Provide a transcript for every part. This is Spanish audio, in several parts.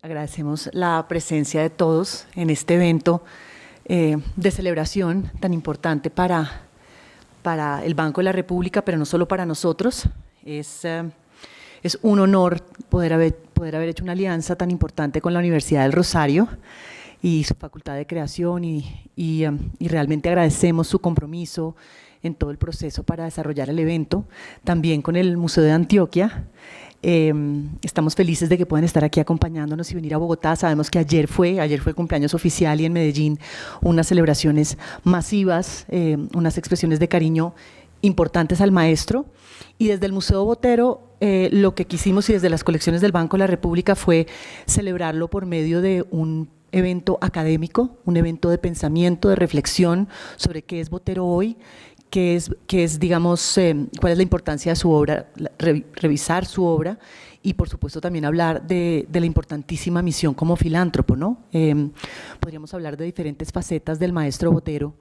Agradecemos la presencia de todos en este evento de celebración tan importante para el Banco de la República, pero no solo para nosotros. Es un honor poder haber hecho una alianza tan importante con la Universidad del Rosario y su Facultad de Creación y realmente agradecemos su compromiso en todo el proceso para desarrollar el evento. También con el Museo de Antioquia. Estamos felices de que puedan estar aquí acompañándonos y venir a Bogotá. Sabemos que ayer fue el cumpleaños oficial y en Medellín unas celebraciones masivas, unas expresiones de cariño importantes al maestro. Y desde el Museo Botero lo que quisimos y desde las colecciones del Banco de la República fue celebrarlo por medio de un evento académico, un evento de pensamiento, de reflexión sobre qué es Botero hoy, qué es digamos, cuál es la importancia de su obra, revisar su obra y, por supuesto, también hablar de la importantísima misión como filántropo, ¿no? Podríamos hablar de diferentes facetas del maestro Botero,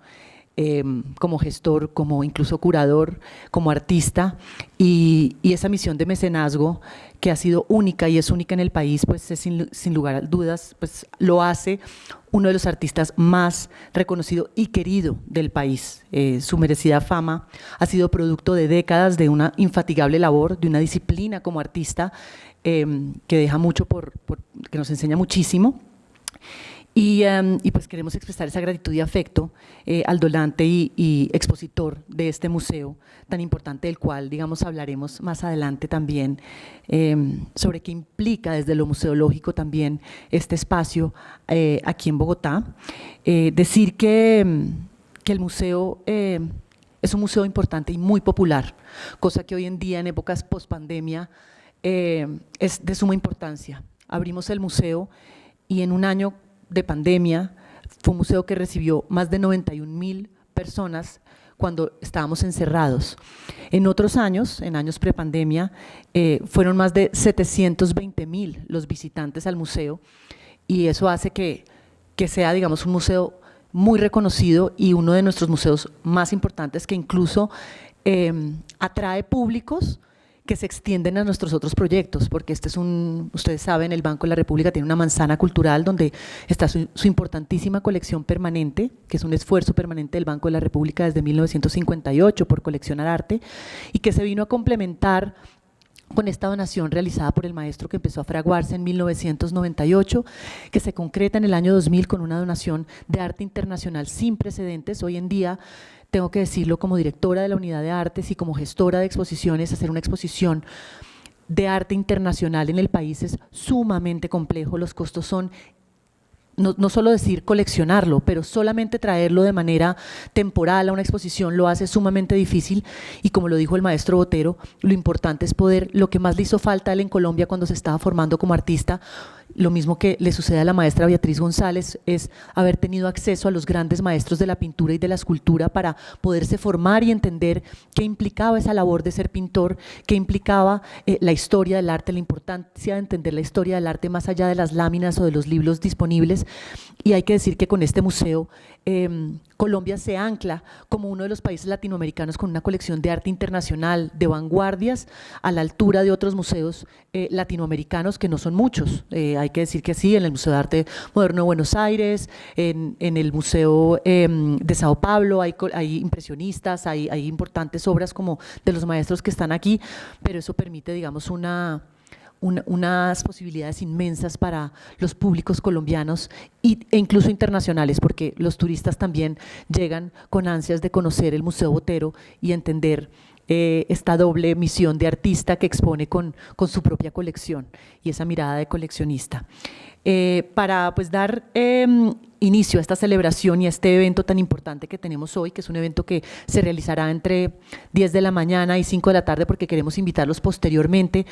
como gestor, como incluso curador, como artista, y esa misión de mecenazgo que ha sido única y es única en el país, pues es sin lugar a dudas, pues lo hace uno de los artistas más reconocido y querido del país. Su merecida fama ha sido producto de décadas de una infatigable labor, de una disciplina como artista que deja mucho que nos enseña muchísimo. Y pues queremos expresar esa gratitud y afecto al donante y expositor de este museo tan importante, del cual, digamos, hablaremos más adelante también, sobre qué implica desde lo museológico también este espacio aquí en Bogotá. Decir que el museo es un museo importante y muy popular, cosa que hoy en día, en épocas post-pandemia, es de suma importancia. Abrimos el museo y en un año de pandemia fue un museo que recibió más de 91.000 personas cuando estábamos encerrados. En otros años, en años prepandemia, fueron más de 720.000 los visitantes al museo, y eso hace que sea, digamos, un museo muy reconocido y uno de nuestros museos más importantes, que incluso atrae públicos que se extienden a nuestros otros proyectos, porque ustedes saben, el Banco de la República tiene una manzana cultural donde está su importantísima colección permanente, que es un esfuerzo permanente del Banco de la República desde 1958 por coleccionar arte, y que se vino a complementar con esta donación realizada por el maestro, que empezó a fraguarse en 1998, que se concreta en el año 2000 con una donación de arte internacional sin precedentes. Hoy en día, tengo que decirlo, como directora de la Unidad de Artes y como gestora de exposiciones, hacer una exposición de arte internacional en el país es sumamente complejo. Los costos son, no solo decir coleccionarlo, pero solamente traerlo de manera temporal a una exposición lo hace sumamente difícil, y como lo dijo el maestro Botero, lo importante es poder, lo que más le hizo falta a él en Colombia cuando se estaba formando como artista, lo mismo que le sucede a la maestra Beatriz González, es haber tenido acceso a los grandes maestros de la pintura y de la escultura para poderse formar y entender qué implicaba esa labor de ser pintor, qué implicaba la historia del arte, la importancia de entender la historia del arte más allá de las láminas o de los libros disponibles. Y hay que decir que con este museo Colombia se ancla como uno de los países latinoamericanos con una colección de arte internacional de vanguardias a la altura de otros museos latinoamericanos, que no son muchos. Hay que decir que sí, en el Museo de Arte Moderno de Buenos Aires, en el Museo de Sao Paulo hay impresionistas, hay importantes obras como de los maestros que están aquí, pero eso permite, digamos, unas posibilidades inmensas para los públicos colombianos e incluso internacionales, porque los turistas también llegan con ansias de conocer el Museo Botero y entender esta doble misión de artista que expone con su propia colección y esa mirada de coleccionista. Para pues dar inicio a esta celebración y a este evento tan importante que tenemos hoy, que es un evento que se realizará entre 10 de la mañana y 5 de la tarde, porque queremos invitarlos posteriormente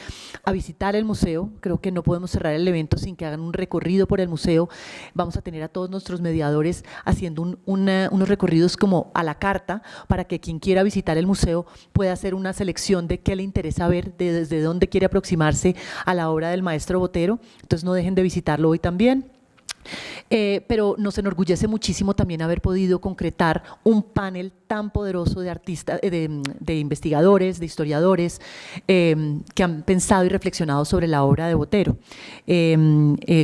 a visitar el museo. Creo que no podemos cerrar el evento sin que hagan un recorrido por el museo. Vamos a tener a todos nuestros mediadores haciendo unos recorridos como a la carta, para que quien quiera visitar el museo pueda hacer una selección de qué le interesa ver, desde dónde quiere aproximarse a la obra del maestro Botero. Entonces no dejen de visitarlo hoy también. Pero nos enorgullece muchísimo también haber podido concretar un panel tan poderoso de artistas, de investigadores, de historiadores, que han pensado y reflexionado sobre la obra de Botero.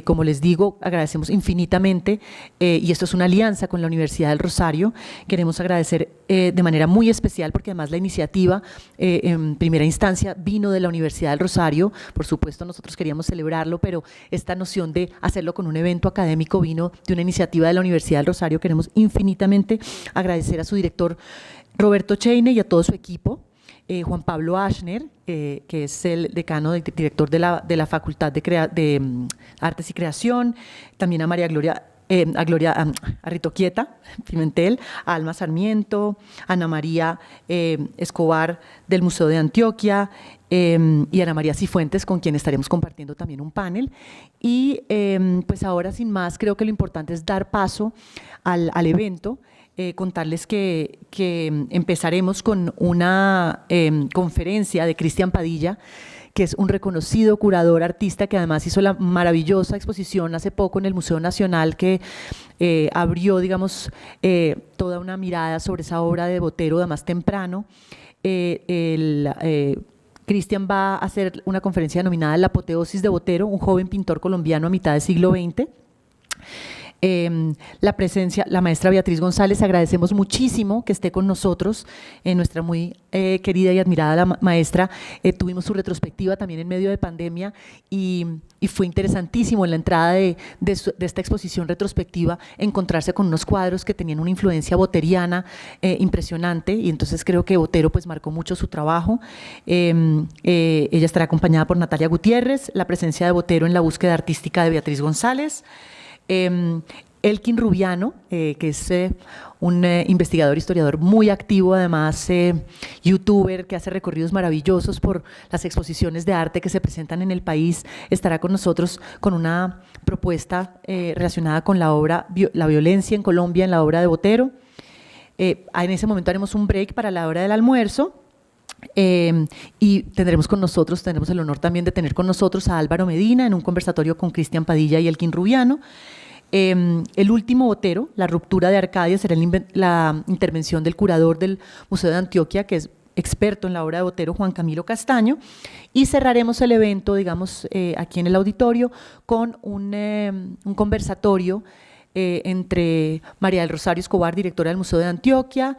Como les digo, agradecemos infinitamente, y esto es una alianza con la Universidad del Rosario. Queremos agradecer de manera muy especial, porque además la iniciativa en primera instancia vino de la Universidad del Rosario. Por supuesto, nosotros queríamos celebrarlo, pero esta noción de hacerlo con un evento académico vino de una iniciativa de la Universidad del Rosario. Queremos infinitamente agradecer a su director Roberto Cheine y a todo su equipo, Juan Pablo Aschner, que es el decano, director de la Facultad de Artes y Creación, también a María Gloria, a Rito Quieta Pimentel, a Alma Sarmiento, a Ana María Escobar del Museo de Antioquia, y Ana María Cifuentes, con quien estaremos compartiendo también un panel. Y pues ahora, sin más, creo que lo importante es dar paso al evento. Contarles que empezaremos con una conferencia de Cristian Padilla, que es un reconocido curador, artista, que además hizo la maravillosa exposición hace poco en el Museo Nacional, que abrió, digamos, toda una mirada sobre esa obra de Botero, además temprano. Cristian va a hacer una conferencia denominada La apoteosis de Botero, un joven pintor colombiano a mitad del siglo XX. La presencia, la maestra Beatriz González, agradecemos muchísimo que esté con nosotros, nuestra muy querida y admirada maestra. Tuvimos su retrospectiva también en medio de pandemia, y fue interesantísimo en la entrada de esta exposición retrospectiva encontrarse con unos cuadros que tenían una influencia boteriana impresionante, y entonces creo que Botero pues marcó mucho su trabajo. Ella estará acompañada por Natalia Gutiérrez, la presencia de Botero en la búsqueda artística de Beatriz González. Elkin Rubiano, que es un investigador, historiador muy activo, además youtuber, que hace recorridos maravillosos por las exposiciones de arte que se presentan en el país, estará con nosotros con una propuesta relacionada con la obra La violencia en Colombia, en la obra de Botero. En ese momento haremos un break para la hora del almuerzo. Y tendremos el honor también de tener con nosotros a Álvaro Medina en un conversatorio con Cristian Padilla y Elkin Rubiano. El último Botero, La ruptura de Arcadia, será la intervención del curador del Museo de Antioquia, que es experto en la obra de Botero, Juan Camilo Castaño, y cerraremos el evento, digamos, aquí en el auditorio con un conversatorio entre María del Rosario Escobar, directora del Museo de Antioquia,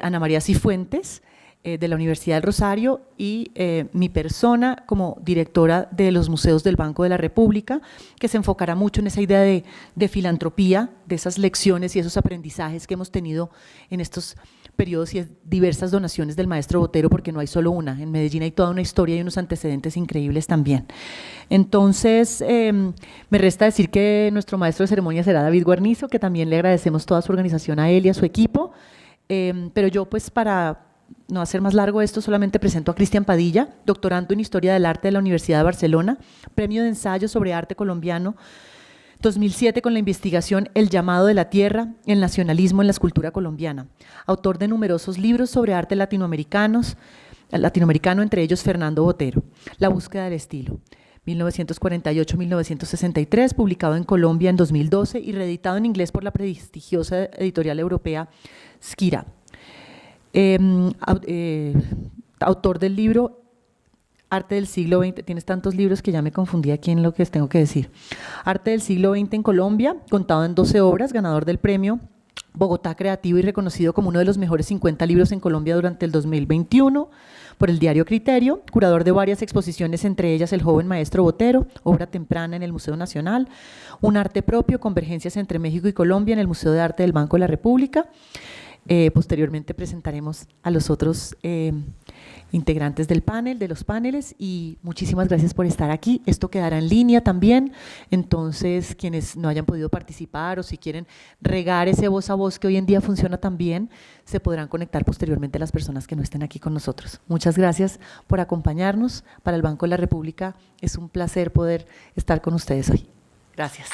Ana María Cifuentes, de la Universidad del Rosario, y mi persona como directora de los museos del Banco de la República, que se enfocará mucho en esa idea de filantropía, de esas lecciones y esos aprendizajes que hemos tenido en estos periodos y diversas donaciones del maestro Botero, porque no hay solo una. En Medellín hay toda una historia y unos antecedentes increíbles también. Entonces, me resta decir que nuestro maestro de ceremonia será David Guarnizo, que también le agradecemos toda su organización a él y a su equipo. Pero yo, pues, para no hacer más largo esto, solamente presento a Cristian Padilla, doctorando en Historia del Arte de la Universidad de Barcelona, premio de ensayo sobre arte colombiano 2007 con la investigación El llamado de la tierra, el nacionalismo en la escultura colombiana, autor de numerosos libros sobre arte latinoamericano, entre ellos Fernando Botero, La búsqueda del estilo, 1948-1963, publicado en Colombia en 2012 y reeditado en inglés por la prestigiosa editorial europea Skira. Autor del libro Arte del siglo XX, tienes tantos libros que ya me confundí aquí en lo que tengo que decir. Arte del siglo XX en Colombia, contado en 12 obras, ganador del premio Bogotá Creativo y reconocido como uno de los mejores 50 libros en Colombia durante el 2021 por el diario Criterio, curador de varias exposiciones, entre ellas El joven maestro Botero, obra temprana en el Museo Nacional, Un arte propio, convergencias entre México y Colombia en el Museo de Arte del Banco de la República. Posteriormente presentaremos a los otros integrantes del panel, de los paneles, y muchísimas gracias por estar aquí. Esto quedará en línea también, entonces quienes no hayan podido participar o si quieren regar ese voz a voz que hoy en día funciona tan bien, se podrán conectar posteriormente a las personas que no estén aquí con nosotros. Muchas gracias por acompañarnos. Para el Banco de la República es un placer poder estar con ustedes hoy. Gracias.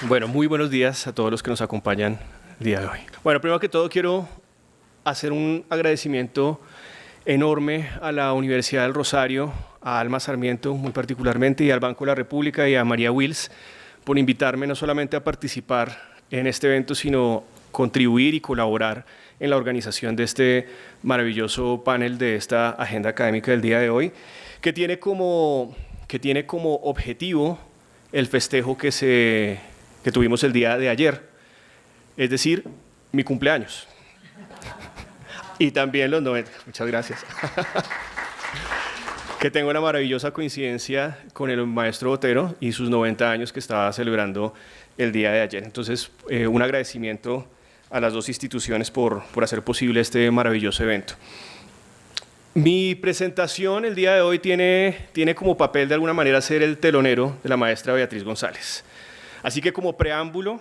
Bueno, muy buenos días a todos los que nos acompañan el día de hoy. Bueno, primero que todo quiero hacer un agradecimiento enorme a la Universidad del Rosario, a Alma Sarmiento muy particularmente y al Banco de la República y a María Wills por invitarme no solamente a participar en este evento, sino contribuir y colaborar en la organización de este maravilloso panel de esta agenda académica del día de hoy, que tiene como objetivo el festejo que tuvimos el día de ayer, es decir, mi cumpleaños. Y también los 90. Muchas gracias. Que tengo una maravillosa coincidencia con el maestro Botero y sus 90 años que estaba celebrando el día de ayer. Entonces, un agradecimiento a las dos instituciones por hacer posible este maravilloso evento. Mi presentación el día de hoy tiene como papel de alguna manera ser el telonero de la maestra Beatriz González. Así que como preámbulo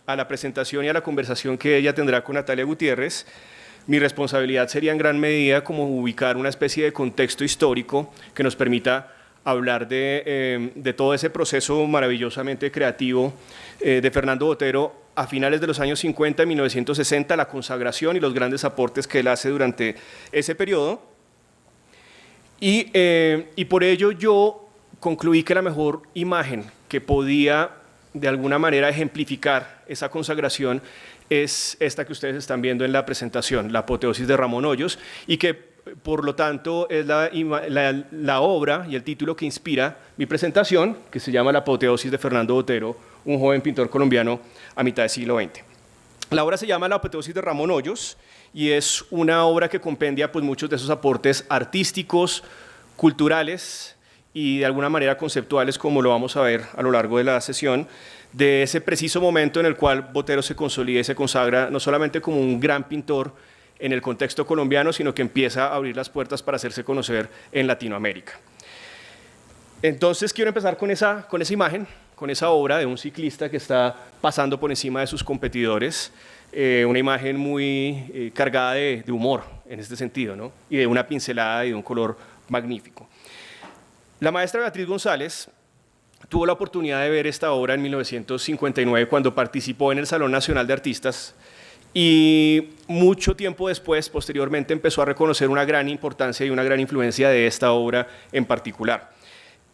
a la presentación y a la conversación que ella tendrá con Natalia Gutiérrez, mi responsabilidad sería en gran medida como ubicar una especie de contexto histórico que nos permita hablar de todo ese proceso maravillosamente creativo de Fernando Botero a finales de los años 50 y 1960, la consagración y los grandes aportes que él hace durante ese periodo. Y por ello yo concluí que la mejor imagen que podía de alguna manera ejemplificar esa consagración es esta que ustedes están viendo en la presentación, la apoteosis de Ramón Hoyos, y que por lo tanto es la obra y el título que inspira mi presentación, que se llama La apoteosis de Fernando Botero, un joven pintor colombiano a mitad del siglo XX. La obra se llama La apoteosis de Ramón Hoyos y es una obra que compendia pues, muchos de esos aportes artísticos, culturales y de alguna manera conceptuales, como lo vamos a ver a lo largo de la sesión, de ese preciso momento en el cual Botero se consolida y se consagra no solamente como un gran pintor en el contexto colombiano, sino que empieza a abrir las puertas para hacerse conocer en Latinoamérica. Entonces quiero empezar con esa imagen, con esa obra de un ciclista que está pasando por encima de sus competidores, una imagen muy cargada de humor en este sentido, ¿no? Y de una pincelada y de un color magnífico. La maestra Beatriz González tuvo la oportunidad de ver esta obra en 1959 cuando participó en el Salón Nacional de Artistas y mucho tiempo después, posteriormente, empezó a reconocer una gran importancia y una gran influencia de esta obra en particular.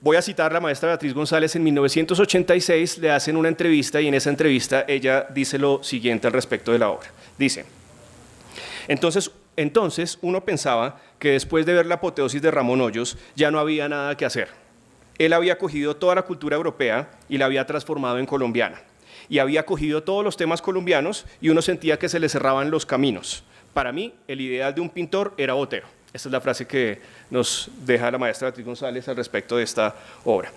Voy a citar a la maestra Beatriz González. En 1986 le hacen una entrevista y en esa entrevista ella dice lo siguiente al respecto de la obra. Dice, entonces uno pensaba que después de ver la apoteosis de Ramón Hoyos ya no había nada que hacer. Él había cogido toda la cultura europea y la había transformado en colombiana. Y había cogido todos los temas colombianos y uno sentía que se le cerraban los caminos. Para mí, el ideal de un pintor era Botero. Esta es la frase que nos deja la maestra Beatriz González al respecto de esta obra.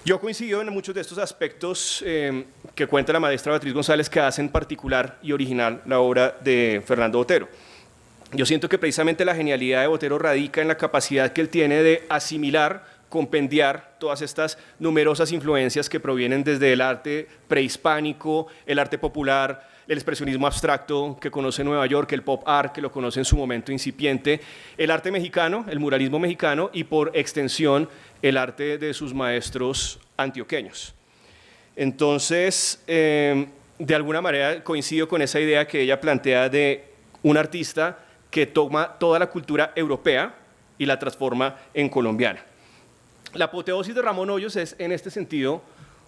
Yo coincido en muchos de estos aspectos que cuenta la maestra Beatriz González que hacen particular y original la obra de Fernando Botero. Yo siento que precisamente la genialidad de Botero radica en la capacidad que él tiene de asimilar, compendiar todas estas numerosas influencias que provienen desde el arte prehispánico, el arte popular, el expresionismo abstracto que conoce Nueva York, el pop art que lo conoce en su momento incipiente, el arte mexicano, el muralismo mexicano y por extensión el arte de sus maestros antioqueños. Entonces, de alguna manera coincido con esa idea que ella plantea de un artista que toma toda la cultura europea y la transforma en colombiana. La apoteosis de Ramón Hoyos es, en este sentido,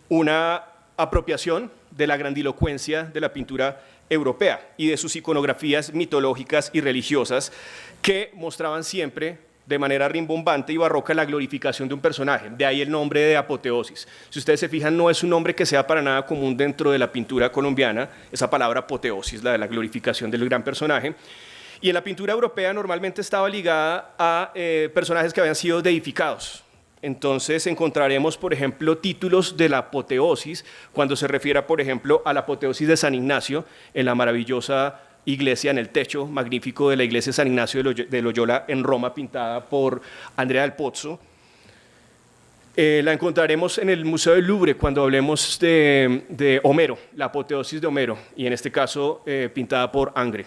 una apropiación de la grandilocuencia de la pintura europea y de sus iconografías mitológicas y religiosas que mostraban siempre de manera rimbombante y barroca la glorificación de un personaje, de ahí el nombre de apoteosis. Si ustedes se fijan, no es un nombre que sea para nada común dentro de la pintura colombiana, esa palabra apoteosis, la de la glorificación del gran personaje. Y en la pintura europea normalmente estaba ligada a personajes que habían sido deificados. Entonces encontraremos, por ejemplo, títulos de la apoteosis cuando se refiere, por ejemplo, a la apoteosis de San Ignacio en la maravillosa iglesia, en el techo magnífico de la iglesia de San Ignacio de Loyola en Roma, pintada por Andrea del Pozzo. La encontraremos en el Museo del Louvre cuando hablemos de Homero, la apoteosis de Homero, y en este caso pintada por Ingres.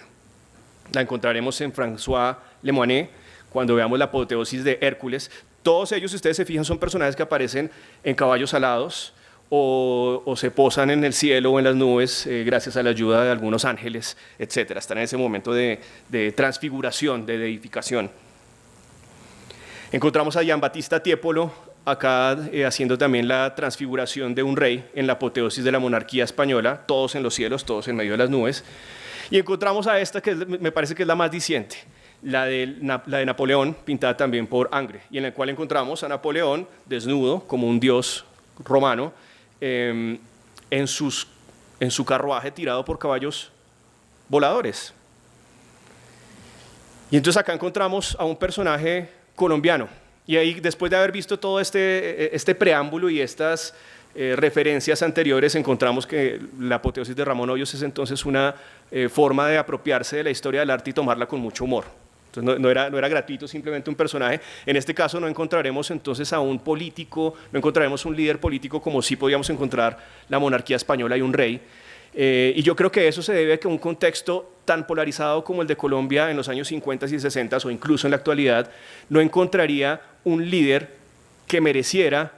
La encontraremos en François Lemoine cuando veamos la apoteosis de Hércules. Todos ellos, si ustedes se fijan, son personajes que aparecen en caballos alados o se posan en el cielo o en las nubes gracias a la ayuda de algunos ángeles, etc. Están en ese momento de transfiguración, de deificación. Encontramos a Giambattista Tiepolo acá haciendo también la transfiguración de un rey en la apoteosis de la monarquía española, todos en los cielos, todos en medio de las nubes. Y encontramos a esta que me parece que es la más diciente, la de Napoleón, pintada también por Ingres, y en la cual encontramos a Napoleón desnudo como un dios romano en su carruaje tirado por caballos voladores. Y entonces acá encontramos a un personaje colombiano. Y ahí, después de haber visto todo este preámbulo y estas referencias anteriores, encontramos que la apoteosis de Ramón Hoyos es entonces una forma de apropiarse de la historia del arte y tomarla con mucho humor. Entonces no era gratuito simplemente un personaje. En este caso no encontraremos entonces a un político, no encontraremos un líder político como sí podíamos encontrar la monarquía española y un rey. Y yo creo que eso se debe a que un contexto tan polarizado como el de Colombia en los años 50 y 60 o incluso en la actualidad no encontraría un líder que mereciera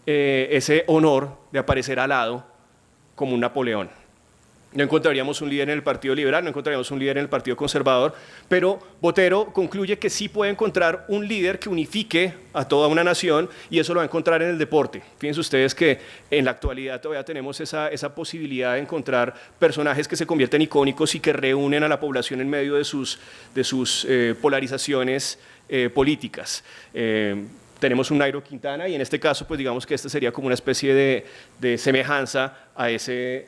ese honor de aparecer al lado como un Napoleón. No encontraríamos un líder en el Partido Liberal, no encontraríamos un líder en el Partido Conservador, pero Botero concluye que sí puede encontrar un líder que unifique a toda una nación y eso lo va a encontrar en el deporte. Fíjense ustedes que en la actualidad todavía tenemos esa posibilidad de encontrar personajes que se convierten icónicos y que reúnen a la población en medio de sus polarizaciones políticas. Tenemos un Nairo Quintana y en este caso pues digamos que esta sería como una especie de semejanza a ese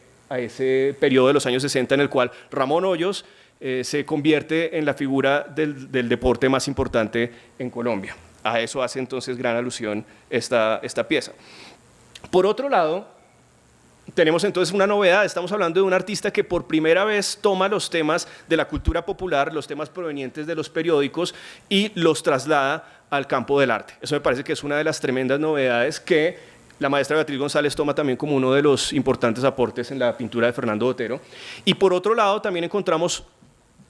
periodo de los años 60 en el cual Ramón Hoyos se convierte en la figura del deporte más importante en Colombia. A eso hace entonces gran alusión esta pieza. Por otro lado, tenemos entonces una novedad, estamos hablando de un artista que por primera vez toma los temas de la cultura popular, los temas provenientes de los periódicos y los traslada al campo del arte. Eso me parece que es una de las tremendas novedades que la maestra Beatriz González toma también como uno de los importantes aportes en la pintura de Fernando Botero. Y por otro lado también encontramos,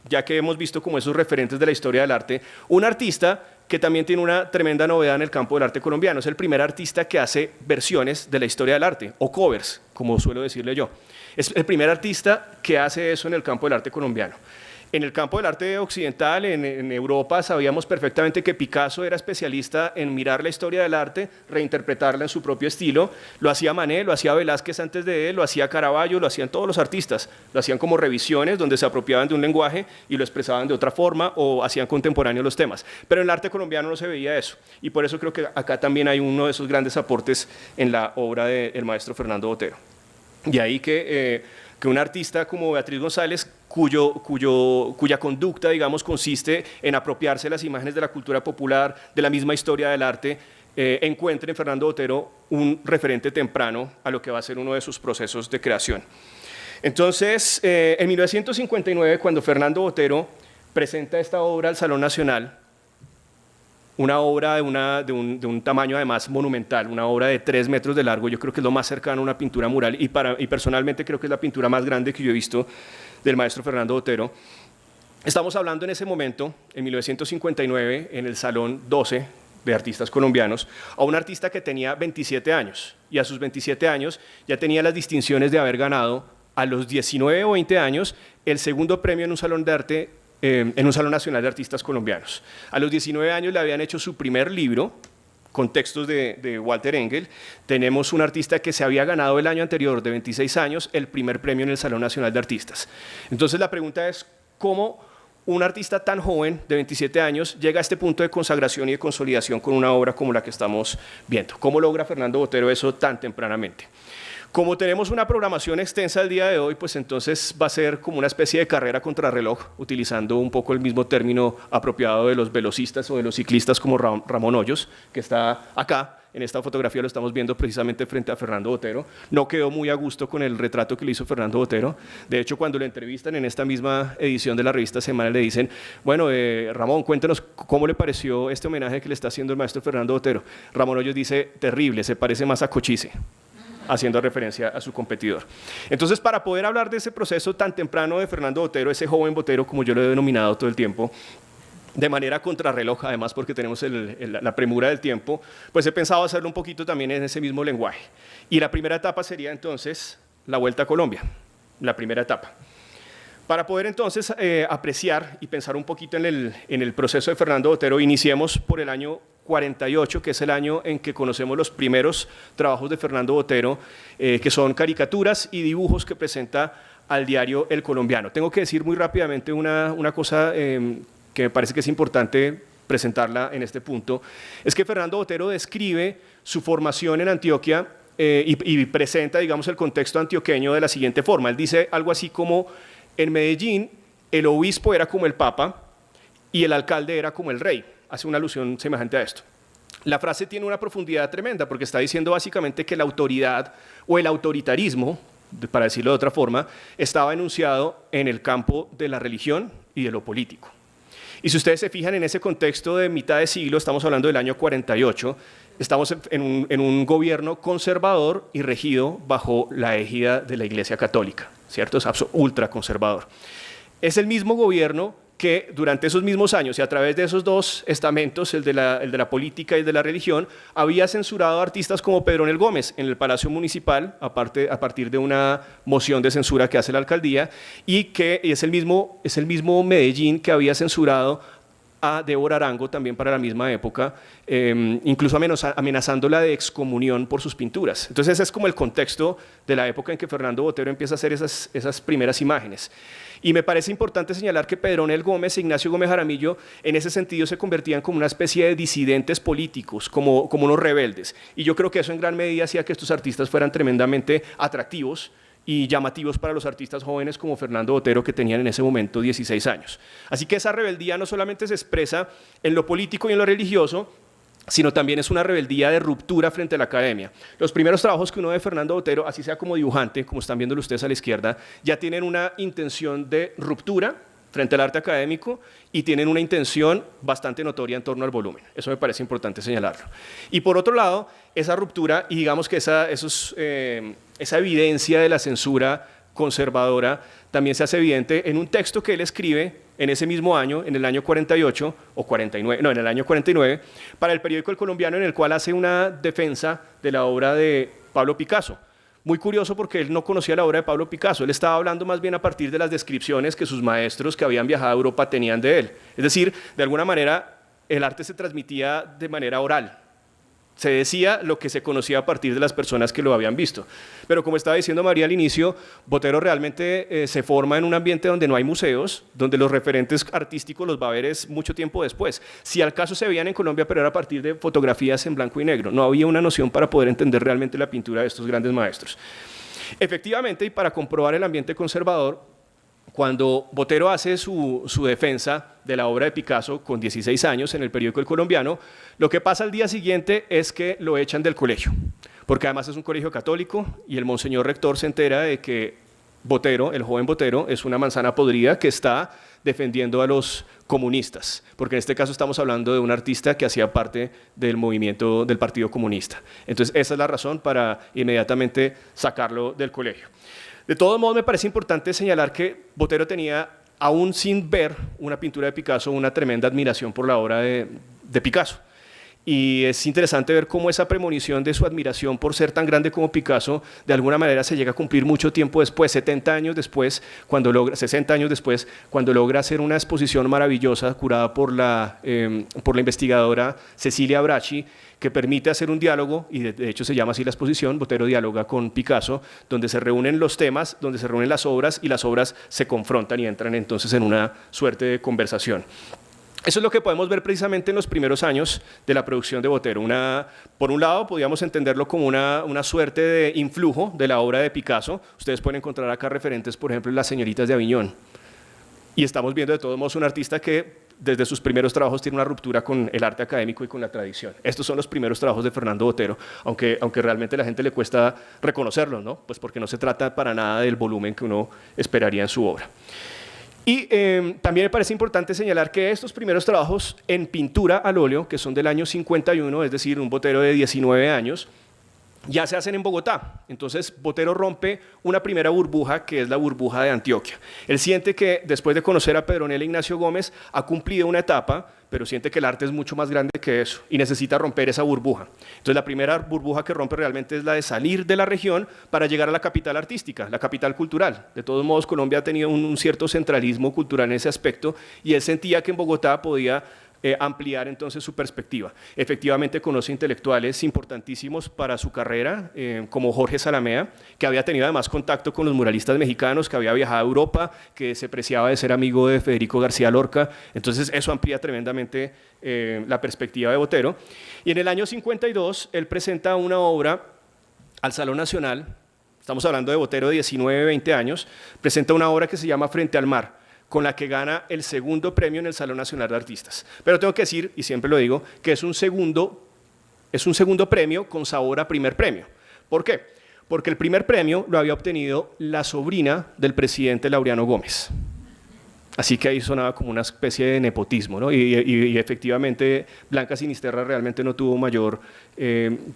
ya que hemos visto como esos referentes de la historia del arte, un artista que también tiene una tremenda novedad en el campo del arte colombiano. Es el primer artista que hace versiones de la historia del arte, o covers, como suelo decirle yo. Es el primer artista que hace eso en el campo del arte colombiano. En el campo del arte occidental, en Europa, sabíamos perfectamente que Picasso era especialista en mirar la historia del arte, reinterpretarla en su propio estilo. Lo hacía Manet, lo hacía Velázquez antes de él, lo hacía Caravaggio, lo hacían todos los artistas. Lo hacían como revisiones donde se apropiaban de un lenguaje y lo expresaban de otra forma o hacían contemporáneos los temas. Pero en el arte colombiano no se veía eso. Y por eso creo que acá también hay uno de esos grandes aportes en la obra del maestro Fernando Botero. Y ahí que un artista como Beatriz González, cuya conducta, digamos, consiste en apropiarse de las imágenes de la cultura popular, de la misma historia del arte, encuentre en Fernando Botero un referente temprano a lo que va a ser uno de sus procesos de creación. Entonces, en 1959, cuando Fernando Botero presenta esta obra al Salón Nacional, una obra de un tamaño además monumental, una obra de 3 metros de largo, yo creo que es lo más cercano a una pintura mural y personalmente creo que es la pintura más grande que yo he visto del maestro Fernando Botero. Estamos hablando en ese momento, en 1959, en el Salón 12 de artistas colombianos, a un artista que tenía 27 años y a sus 27 años ya tenía las distinciones de haber ganado a los 19 o 20 años el segundo premio en un salón de arte en un Salón Nacional de Artistas Colombianos. A los 19 años le habían hecho su primer libro, con textos de Walter Engel. Tenemos un artista que se había ganado el año anterior, de 26 años, el primer premio en el Salón Nacional de Artistas. Entonces la pregunta es, ¿cómo un artista tan joven, de 27 años, llega a este punto de consagración y de consolidación con una obra como la que estamos viendo? ¿Cómo logra Fernando Botero eso tan tempranamente? Como tenemos una programación extensa el día de hoy, pues entonces va a ser como una especie de carrera contrarreloj, utilizando un poco el mismo término apropiado de los velocistas o de los ciclistas como Ramón Hoyos, que está acá. En esta fotografía lo estamos viendo precisamente frente a Fernando Botero. No quedó muy a gusto con el retrato que le hizo Fernando Botero. De hecho, cuando lo entrevistan en esta misma edición de la revista Semana, le dicen, bueno, Ramón, cuéntanos cómo le pareció este homenaje que le está haciendo el maestro Fernando Botero. Ramón Hoyos dice, terrible, se parece más a Cochise, haciendo referencia a su competidor. Entonces, para poder hablar de ese proceso tan temprano de Fernando Botero, ese joven Botero, como yo lo he denominado todo el tiempo, de manera contrarreloj, además porque tenemos la premura del tiempo, pues he pensado hacerlo un poquito también en ese mismo lenguaje. Y la primera etapa sería entonces la Vuelta a Colombia, la primera etapa. Para poder entonces apreciar y pensar un poquito en el proceso de Fernando Botero, iniciemos por el año 48, que es el año en que conocemos los primeros trabajos de Fernando Botero, que son caricaturas y dibujos que presenta al diario El Colombiano. Tengo que decir muy rápidamente una cosa que me parece que es importante presentarla en este punto, es que Fernando Botero describe su formación en Antioquia y presenta, digamos, el contexto antioqueño de la siguiente forma. Él dice algo así como: en Medellín el obispo era como el papa y el alcalde era como el rey. Hace una alusión semejante a esto. La frase tiene una profundidad tremenda porque está diciendo básicamente que la autoridad o el autoritarismo, para decirlo de otra forma, estaba enunciado en el campo de la religión y de lo político. Y si ustedes se fijan en ese contexto de mitad de siglo, estamos hablando del año 48, estamos en un gobierno conservador y regido bajo la égida de la Iglesia Católica, ¿cierto? Es ultra conservador. Es el mismo gobierno que durante esos mismos años y a través de esos dos estamentos, el de la política y el de la religión, había censurado a artistas como Pedronel Gómez en el Palacio Municipal, a partir de una moción de censura que hace la alcaldía, y que es el mismo Medellín que había censurado a Débora Arango también para la misma época, incluso amenazándola de excomunión por sus pinturas. Entonces ese es como el contexto de la época en que Fernando Botero empieza a hacer esas primeras imágenes. Y me parece importante señalar que Pedronel Gómez e Ignacio Gómez Jaramillo en ese sentido se convertían como una especie de disidentes políticos, como unos rebeldes. Y yo creo que eso en gran medida hacía que estos artistas fueran tremendamente atractivos y llamativos para los artistas jóvenes como Fernando Botero, que tenían en ese momento 16 años. Así que esa rebeldía no solamente se expresa en lo político y en lo religioso, sino también es una rebeldía de ruptura frente a la academia. Los primeros trabajos que uno ve de Fernando Botero, así sea como dibujante, como están viéndolo ustedes a la izquierda, ya tienen una intención de ruptura frente al arte académico y tienen una intención bastante notoria en torno al volumen. Eso me parece importante señalarlo. Y por otro lado, esa ruptura y digamos que esa evidencia de la censura conservadora también se hace evidente en un texto que él escribe en ese mismo año, en el año 48 o 49, no, en el año 49, para el periódico El Colombiano, en el cual hace una defensa de la obra de Pablo Picasso. Muy curioso porque él no conocía la obra de Pablo Picasso, él estaba hablando más bien a partir de las descripciones que sus maestros que habían viajado a Europa tenían de él. Es decir, de alguna manera el arte se transmitía de manera oral. Se decía lo que se conocía a partir de las personas que lo habían visto. Pero como estaba diciendo María al inicio, Botero realmente se forma en un ambiente donde no hay museos, donde los referentes artísticos los va a ver es mucho tiempo después. Si al caso se veían en Colombia, pero era a partir de fotografías en blanco y negro. No había una noción para poder entender realmente la pintura de estos grandes maestros. Efectivamente, y para comprobar el ambiente conservador, cuando Botero hace su defensa de la obra de Picasso con 16 años en el periódico El Colombiano, lo que pasa al día siguiente es que lo echan del colegio, porque además es un colegio católico y el monseñor rector se entera de que Botero, el joven Botero, es una manzana podrida que está defendiendo a los comunistas, porque en este caso estamos hablando de un artista que hacía parte del movimiento del Partido Comunista. Entonces esa es la razón para inmediatamente sacarlo del colegio. De todos modos, me parece importante señalar que Botero tenía, aún sin ver una pintura de Picasso, una tremenda admiración por la obra de Picasso. Y es interesante ver cómo esa premonición de su admiración por ser tan grande como Picasso, de alguna manera se llega a cumplir mucho tiempo después, 60 años después, cuando logra hacer una exposición maravillosa curada por la investigadora Cecilia Bracci, que permite hacer un diálogo, y de hecho se llama así la exposición, Botero dialoga con Picasso, donde se reúnen los temas, donde se reúnen las obras, y las obras se confrontan y entran entonces en una suerte de conversación. Eso es lo que podemos ver precisamente en los primeros años de la producción de Botero. Por un lado, podríamos entenderlo como una suerte de influjo de la obra de Picasso. Ustedes pueden encontrar acá referentes, por ejemplo, en Las señoritas de Aviñón. Y estamos viendo de todos modos un artista que desde sus primeros trabajos tiene una ruptura con el arte académico y con la tradición. Estos son los primeros trabajos de Fernando Botero, aunque realmente a la gente le cuesta reconocerlos, ¿no? Pues porque no se trata para nada del volumen que uno esperaría en su obra. Y también me parece importante señalar que estos primeros trabajos en pintura al óleo, que son del año 51, es decir, un Botero de 19 años, ya se hacen en Bogotá. Entonces Botero rompe una primera burbuja, que es la burbuja de Antioquia. Él siente que después de conocer a Pedronel e Ignacio Gómez ha cumplido una etapa, pero siente que el arte es mucho más grande que eso y necesita romper esa burbuja. Entonces la primera burbuja que rompe realmente es la de salir de la región para llegar a la capital artística, la capital cultural. De todos modos, Colombia ha tenido un cierto centralismo cultural en ese aspecto y él sentía que en Bogotá podía ampliar entonces su perspectiva. Efectivamente conoce intelectuales importantísimos para su carrera, como Jorge Zalamea, que había tenido además contacto con los muralistas mexicanos, que había viajado a Europa, que se preciaba de ser amigo de Federico García Lorca. Entonces eso amplía tremendamente la perspectiva de Botero. Y en el año 52 él presenta una obra al Salón Nacional, estamos hablando de Botero de 19, 20 años, presenta una obra que se llama Frente al Mar, con la que gana el segundo premio en el Salón Nacional de Artistas. Pero tengo que decir, y siempre lo digo, que es un segundo premio con sabor a primer premio. ¿Por qué? Porque el primer premio lo había obtenido la sobrina del presidente Laureano Gómez. Así que ahí sonaba como una especie de nepotismo, ¿no? Y efectivamente Blanca Sinisterra realmente no tuvo mayor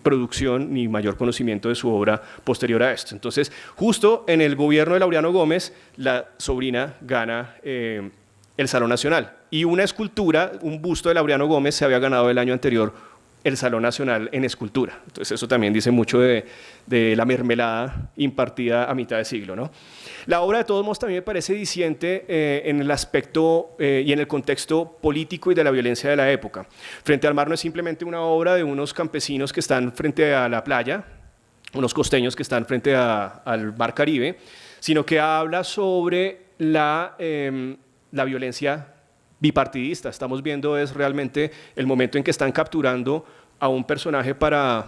producción ni mayor conocimiento de su obra posterior a esto. Entonces, justo en el gobierno de Laureano Gómez, la sobrina gana el Salón Nacional. Y una escultura, un busto de Laureano Gómez se había ganado el año anterior el Salón Nacional en escultura. Entonces eso también dice mucho de la mermelada impartida a mitad de siglo, ¿no? La obra de todos modos también me parece diciente en el aspecto y en el contexto político y de la violencia de la época. Frente al Mar no es simplemente una obra de unos campesinos que están frente a la playa, unos costeños que están frente al Mar Caribe, sino que habla sobre la violencia bipartidista. Estamos viendo es realmente el momento en que están capturando a un personaje para